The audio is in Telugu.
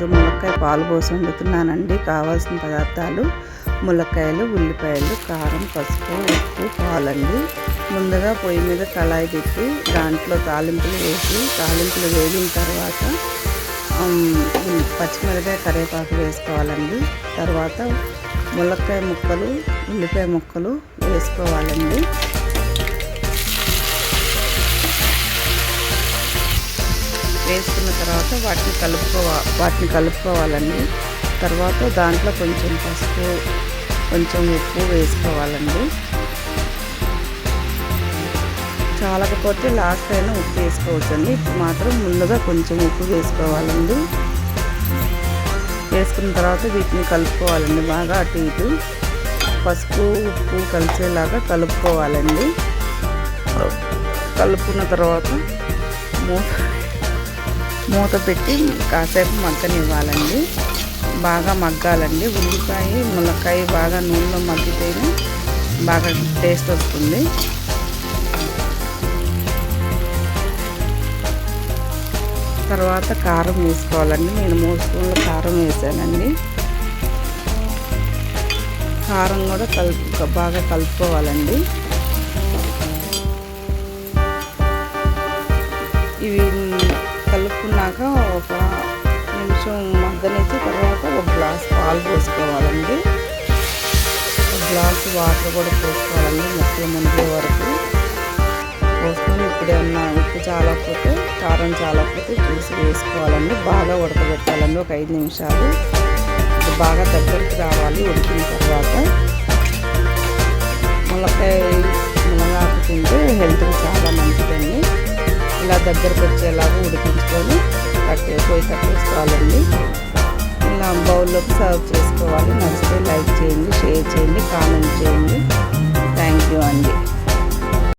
ఈరోజు ములక్కాయ పాలు పోసి వండుతున్నానండి. కావాల్సిన పదార్థాలు ములక్కాయలు, ఉల్లిపాయలు, కారం, పసుపు, ఉప్పు, పాలండి. ముందుగా పొయ్యి మీద కళాయి పెట్టి దాంట్లో తాలింపులు వేసి తాలింపులు వేగిన తర్వాత పచ్చిమిరపకాయ, కరివేపాకు వేసుకోవాలండి. తర్వాత ములక్కాయ ముక్కలు, ఉల్లిపాయ ముక్కలు వేసుకోవాలండి. వేసుకున్న తర్వాత వాటిని కలుపుకోవాలండి. తర్వాత దాంట్లో కొంచెం పసుపు, కొంచెం ఉప్పు వేసుకోవాలండి. చాలకపోతే లాస్ట్ అయినా ఉప్పు వేసుకోవచ్చండి. ఇప్పుడు మాత్రం ముందుగా కొంచెం ఉప్పు వేసుకోవాలండి. వేసుకున్న తర్వాత వీటిని కలుపుకోవాలండి. బాగా అటు ఇటు పసుపు, ఉప్పు కలిసేలాగా కలుపుకోవాలండి. కలుపుకున్న తర్వాత మూత పెట్టి కాసేపు మగ్గనివ్వాలండి. బాగా మగ్గాలండి. ఉల్లిపాయ, ములక్కాయ బాగా నూనెలో మగ్గితేనే బాగా టేస్ట్ వస్తుంది. తర్వాత కారం వేసుకోవాలండి. నేను 3 స్పూన్ల కారం వేసానండి. కారం కూడా బాగా కలుపుకోవాలండి. ఇవి కలుపుకున్నాక ఒక నిమిషం మగ్గనిచ్చి తర్వాత ఒక గ్లాస్ పాలు పోసుకోవాలండి. ఒక గ్లాసు వాటర్ కూడా పోసుకోవాలండి. ముక్కలు మునిగే వరకు పోసుకొని ఇప్పుడు ఏమన్నా ఉప్పు చాలకపోతే, కారం చాలకపోతే చూసి వేసుకోవాలండి. బాగా ఉడకబెట్టాలండి ఒక 5 నిమిషాలు. ఇది బాగా దగ్గరికి రావాలి. ఉడికిన తర్వాత మునగాకు తింటే హెల్త్కి చాలా మంచిదండి. ఇలా దగ్గరకు వచ్చేలాగా ఉడికించుకొని పొయ్యి కట్టేసుకోవాలండి. ఇలా బౌల్లోకి సర్వ్ చేసుకోవాలి. నచ్చితే లైక్ చేయండి, షేర్ చేయండి, కామెంట్